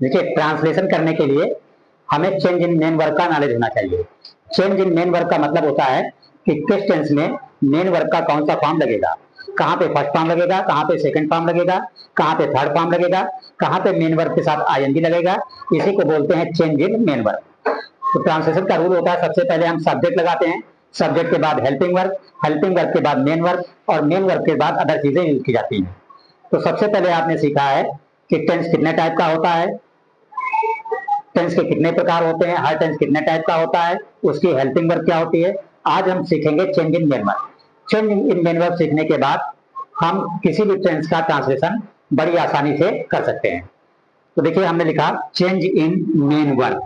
देखिए, ट्रांसलेशन करने के लिए हमें चेंज इन मेन वर्ब का नॉलेज होना चाहिए। चेंज इन मेन वर्ब का मतलब होता है कि किस टेंस में मेन वर्ब का कौन सा फॉर्म लगेगा, कहाँ पे फर्स्ट फॉर्म लगेगा, कहाँ पे सेकंड फॉर्म लगेगा, कहाँ पे थर्ड फॉर्म लगेगा, कहाँ पे मेन वर्ब के साथ आईएनजी लगेगा। इसी को बोलते हैं चेंज इन मेन वर्ब। तो ट्रांसलेशन का रूल होता है, सबसे पहले हम सब्जेक्ट लगाते हैं, सब्जेक्ट के बाद हेल्पिंग वर्ब, हेल्पिंग वर्ब के बाद मेन वर्ब, और मेन वर्ब के बाद अदर चीजें यूज की जाती हैं। तो सबसे पहले आपने सीखा है कि टेंस कितने टाइप का होता है, टेंस के कितने प्रकार होते हैं, हर टेंस कितने टाइप का होता है, उसकी हेल्पिंग वर्ब क्या होती है। आज हम सीखेंगे change in main verb. Change in main verb सीखने के बाद हम किसी भी टेंस का ट्रांसलेशन बड़ी आसानी से कर सकते हैं। तो देखिए, हमने लिखा चेंज इन मेन वर्ब।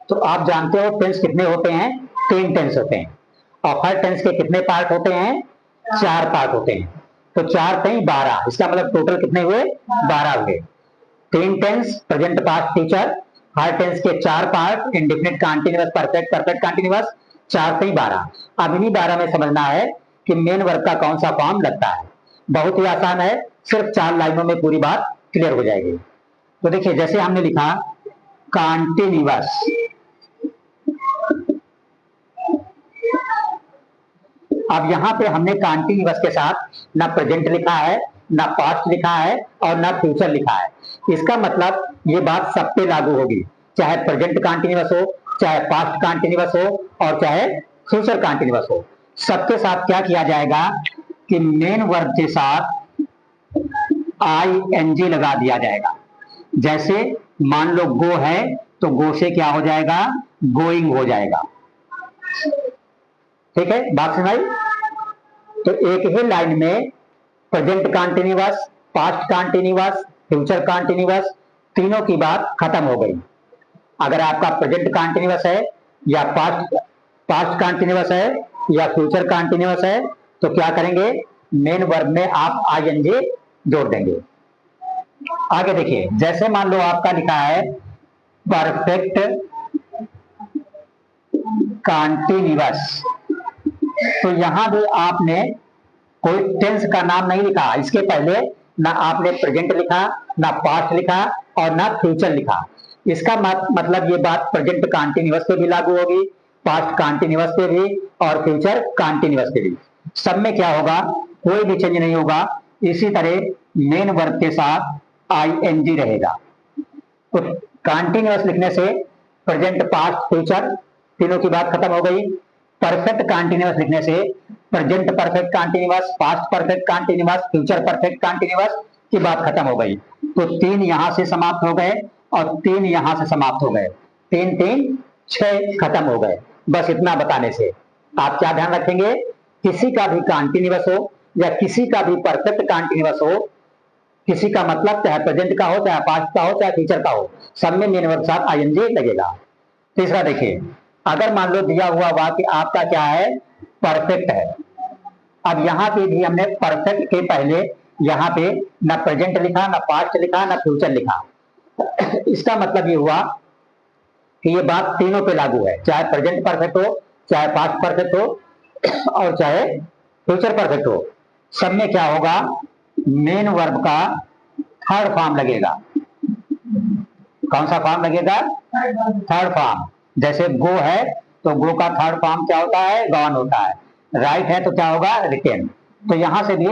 तो आप जानते हो टेंस कितने होते हैं, 3 टेंस होते हैं, और हर टेंस के कितने पार्ट होते हैं, 4 पार्ट होते हैं। तो 4 3 12, इसका मतलब टोटल कितने हुए, 12 हुए। 3 टेंस, प्रेजेंट पास्ट फ्यूचर, हर टेंस के 4 part, indefinite continuous perfect perfect continuous, 4 3 12। अब इन्हीं 12 में समझना है कि मेन वर्ब का कौन सा फॉर्म लगता है। बहुत ही आसान है, सिर्फ 4 लाइनों में पूरी बात क्लियर हो जाएगी। तो देखिए, जैसे हमने लिखा कंटीन्यूअस, अब यहां पे हमने कंटीन्यूअस के साथ ना प्रेजेंट लिखा है, ना पास्ट लिखा है, और ना फ्यूचर लिखा है। इसका मतलब ये बात सब पे लागू होगी, चाहे प्रेजेंट कंटीन्यूअस हो, चाहे पास्ट कंटीन्यूअस हो, और चाहे फ्यूचर कंटीन्यूअस हो। सबके साथ क्या किया जाएगा कि मेन वर्ब के साथ आई एन जी लगा दिया जाएगा। जैसे मान लो गो है, तो गो से क्या हो जाएगा, गोइंग हो जाएगा। ठीक है, बात सुनाई। तो एक ही लाइन में present continuous, past continuous, future continuous, तीनों की बात खत्म हो गई। अगर आपका प्रेजेंट कंटीन्यूअस है, या पास्ट पास्ट कंटीन्यूअस है, या फ्यूचर कंटीन्यूअस है, तो क्या करेंगे, मेन वर्ब में आप आईएनजी जोड़ देंगे। आगे देखिए, जैसे मान लो आपका लिखा है परफेक्ट कंटीन्यूअस, तो यहां भी आपने कोई टेंस का नाम नहीं लिखा। इसके पहले ना आपने प्रेजेंट लिखा, ना पास्ट लिखा, और ना फ्यूचर लिखा। इसका मतलब ये बात प्रेजेंट कंटीन्यूअस पे भी लागू होगी, पास्ट कंटीन्यूअस पे भी, और फ्यूचर कंटीन्यूअस पे भी। सब में क्या होगा, कोई भी चेंज नहीं होगा। इसी तरह मेन वर्ब के साथ आईएनजी रहेगा। तो कंटीन्यूअस लिखने से प्रेजेंट पास्ट फ्यूचर तीनों की बात खत्म हो गई। परफेक्ट कंटीन्यूअस लिखने से present perfect continuous, past perfect continuous, future perfect continuous की बात खत्म हो गई। तो 3 यहां से समाप्त हो गए, और 3 यहां से समाप्त हो गए। 3 3 6 खत्म हो गए। बस इतना बताने से आप क्या ध्यान रखेंगे, किसी का भी कंटीन्यूअस हो, या किसी का भी परफेक्ट कंटीन्यूअस हो, किसी का मतलब चाहे प्रेजेंट का हो, चाहे पास्ट का हो, चाहे फ्यूचर का हो, सब में मेन वर्ब के साथ आईएनजी लगेगा। तीसरा देखिए, अगर मान लो दिया हुआ वाक्य आपका क्या है, परफेक्ट है। अब यहां पे भी हमने परफेक्ट के पहले यहां पे ना प्रेजेंट लिखा, ना पास्ट लिखा, ना फ्यूचर लिखा। इसका मतलब ये हुआ कि ये बात तीनों पे लागू है, चाहे प्रेजेंट परफेक्ट हो, चाहे पास्ट परफेक्ट हो, और चाहे फ्यूचर परफेक्ट हो। सब में क्या होगा, मेन वर्ब का थर्ड फॉर्म लगेगा। कौन सा फॉर्म लगेगा, थर्ड फॉर्म। जैसे गो है, तो गो का थर्ड फॉर्म क्या होता है, गॉन होता है। राइट है, तो क्या होगा, रिटेन। तो यहां से भी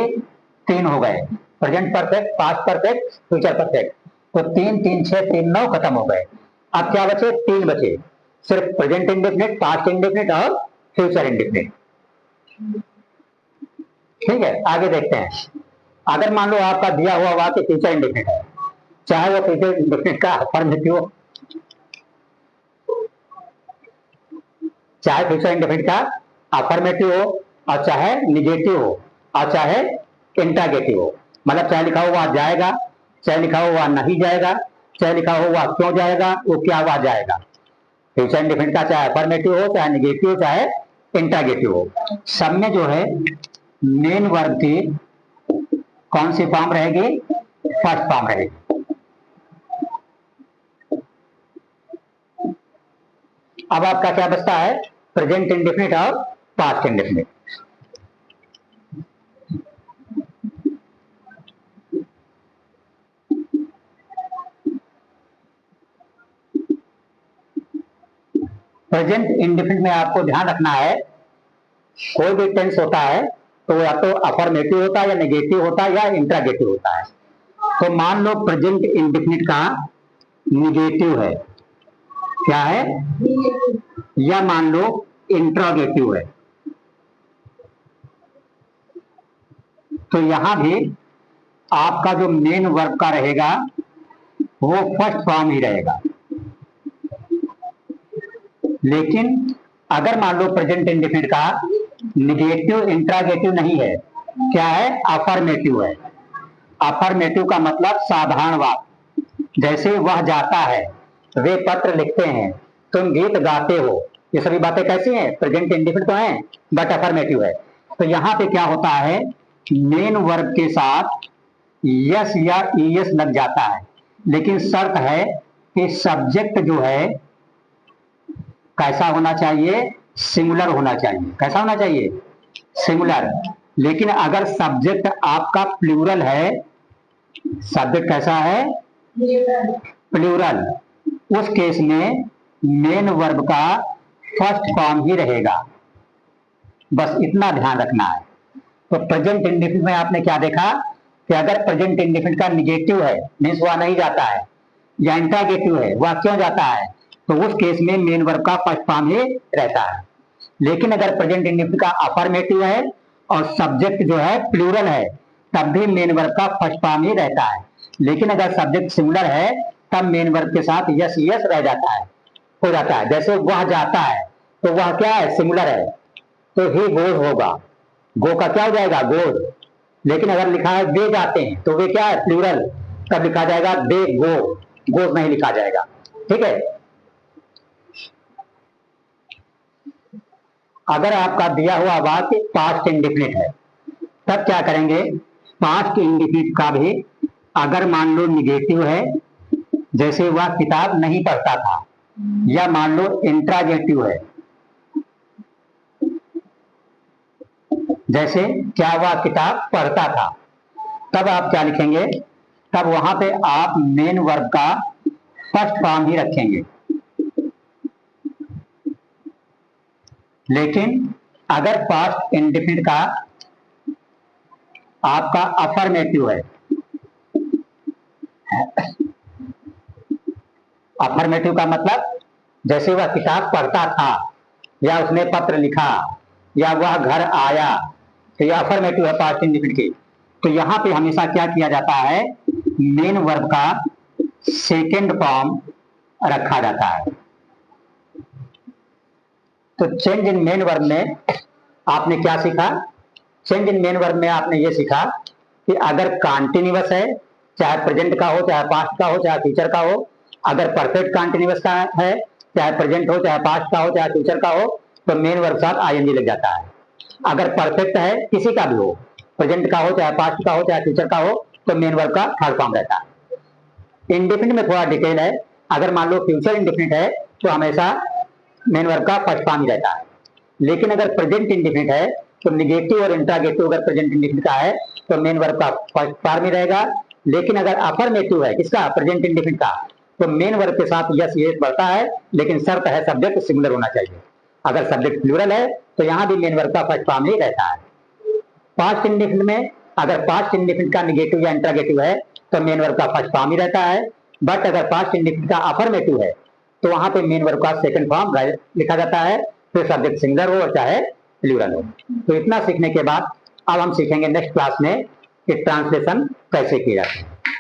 3 हो गए, present perfect, past perfect, future perfect. तो 3 3 6 3 9 खत्म हो गए। अब क्या बचे, 3 बचे, सिर्फ प्रेजेंट इंडेफिनिट, पास्ट इंडेफिनिट, और फ्यूचर इंडेफिनिट। ठीक है, आगे देखते हैं। अगर मान लो आपका दिया हुआ वाक्य फ्यूचर इंडेफिनिट है, चाहे वो फ्यूचर इंडेफिनिट का अफर्मेटिव हो, चाहे फ्यूचर इंडेफिनिट का अफर्मेटिव हो, और चाहे निगेटिव हो, और चाहे इंटरगेटिव हो। मतलब चाहे लिखा हुआ जाएगा, चाहे लिखा हुआ नहीं जाएगा, चाहे लिखा हुआ क्यों जाएगा, वो क्या हुआ जाएगा। फ्यूचर इंडेफिनिट का चाहे अफर्मेटिव हो, चाहे निगेटिव हो, चाहे इंटरगेटिव हो, सब में जो है मेन वर्ब की कौन सी फॉर्म रहेगी, फर्स्ट फॉर्म रहेगी। अब आपका क्या बचता है, प्रेजेंट इंडेफिनिट और पास्ट इंडेफिनिट। प्रेजेंट इंडेफिनिट में आपको ध्यान रखना है, कोई भी टेंस होता है तो या तो अफर्मेटिव होता है या नेगेटिव होता है या इंट्रागेटिव होता है। तो मान लो प्रेजेंट इंडेफिनिट का निगेटिव है, क्या है, या मान लो इंट्रागेटिव है, तो यहां भी आपका जो मेन वर्ब का रहेगा वो फर्स्ट फॉर्म ही रहेगा। लेकिन अगर मान लो प्रेजेंट इंडेफिनिट का निगेटिव इंट्रागेटिव नहीं है, क्या है, अफर्मेटिव है। अफर्मेटिव का मतलब साधारण वाक्य, जैसे वह जाता है, वे पत्र लिखते हैं, तुम गीत गाते हो, ये सभी बातें कैसी हैं, प्रेजेंट इंडेफिनिट तो हैं बट अफर्मेटिव है। तो यहां पे क्या होता है, मेन वर्ब के साथ यस या ईएस लग जाता है, लेकिन शर्त है कि सब्जेक्ट जो है कैसा होना चाहिए, सिंगुलर होना चाहिए। कैसा होना चाहिए, सिंगुलर। लेकिन अगर सब्जेक्ट आपका प्लूरल है, सब्जेक्ट कैसा है, प्लूरल, उस केस में मेन वर्ब का फर्स्ट फॉर्म ही रहेगा। बस इतना ध्यान रखना है। तो प्रेजेंट इंडेफिनिट में आपने क्या देखा कि अगर प्रेजेंट इंडेफिनिट का निगेटिव है, मीन्स वह नहीं जाता है, या इंट्रागेटिव है, वह क्यों जाता है, तो उस केस में मेन वर्ब का फर्स्ट फॉर्म ही रहता है। लेकिन अगर प्रेजेंट इंडेफिनिट का अफर्मेटिव है और सब्जेक्ट जो है प्लूरल है, तब भी मेन वर्ब का फर्स्ट फॉर्म ही रहता है। लेकिन अगर सब्जेक्ट सिंगुलर है तब मेन वर्ब के साथ यस यस रह जाता है, हो जाता है। जैसे वह जाता है, तो वह क्या है, सिंगुलर है, तो ही गोज होगा, गो का क्या हो जाएगा, गोज। लेकिन अगर लिखा है वे जाते हैं, तो वे क्या है, प्लूरल, तब लिखा जाएगा दे गो, गोज नहीं लिखा जाएगा। ठीक है। अगर आपका दिया हुआ वाक्य पास्ट इंडेफिनिट है, तब क्या करेंगे, पास्ट इंडेफिनिट का भी अगर मान लो निगेटिव है, जैसे वह किताब नहीं पढ़ता था, या मान लो इंट्रागेटिव है, जैसे क्या वह किताब पढ़ता था, तब आप क्या लिखेंगे, तब वहां पे आप मेन वर्ब का फर्स्ट फॉर्म ही रखेंगे। लेकिन अगर पास्ट इंडेफिनिट का आपका अफर्मेटिव है, अफर्मेटिव का मतलब जैसे वह किताब पढ़ता था, या उसने पत्र लिखा, या वह घर आया, तो यह अफर्मेटिव है पास्ट इंडेफिनिट की। तो यहां पे हमेशा क्या किया जाता है, मेन वर्ब का सेकेंड फॉर्म रखा जाता है। तो चेंज इन मेन वर्ब में आपने क्या सीखा, चेंज इन मेन वर्ब में आपने ये सीखा कि अगर कॉन्टिन्यूअस है, चाहे प्रेजेंट का हो, चाहे पास्ट का हो, चाहे फ्यूचर का हो, अगर परफेक्ट कॉन्टिन्यूअस का है, चाहे प्रेजेंट हो, चाहे पास्ट का हो, चाहे फ्यूचर का हो, तो मेन वर्ब साथ आईएनजी लग जाता है। अगर परफेक्ट है, किसी का भी हो, प्रेजेंट का हो, चाहे पास्ट का हो, चाहे फ्यूचर का हो, तो मेन वर्ब का थर्ड फॉर्म रहता है। इंडेफिनिट में थोड़ा डिटेल है, अगर मान लो फ्यूचर इंडेफिनिट है तो हमेशा मेन वर्ब का फर्स्ट फॉर्म ही रहता है। लेकिन अगर प्रेजेंट इंडेफिनिट है तो निगेटिव और इंट्रागेटिव अगर प्रेजेंट इंडेफिनिट का है तो मेन वर्ब का फर्स्ट फॉर्म ही रहेगा। लेकिन अगर अफर्मेटिव है, किसका, प्रेजेंट इंडेफिनिट का, तो मेन वर्ब के साथ यस यस बढ़ता है, लेकिन शर्त है सब्जेक्ट सिंगुलर होना चाहिए। अगर सब्जेक्ट प्लूरल है तो यहां भी मेन वर्ब का फर्स्ट फॉर्म ही रहता है। पास्ट इंडेफिनिट में अगर पास्ट इंडेफिनिट का निगेटिव या इंट्रागेटिव है तो मेन वर्ब का फर्स्ट फॉर्म ही रहता है। बट अगर पास्ट इंडेफिनिट का अफर्मेटिव है तो वहां पे मेन वर्ब का सेकंड फॉर्म लिखा जाता है, फिर सब्जेक्ट सिंगुलर हो और चाहे प्लूरल हो। तो इतना सीखने के बाद अब हम सीखेंगे नेक्स्ट क्लास में कि ट्रांसलेशन कैसे किया जाता है।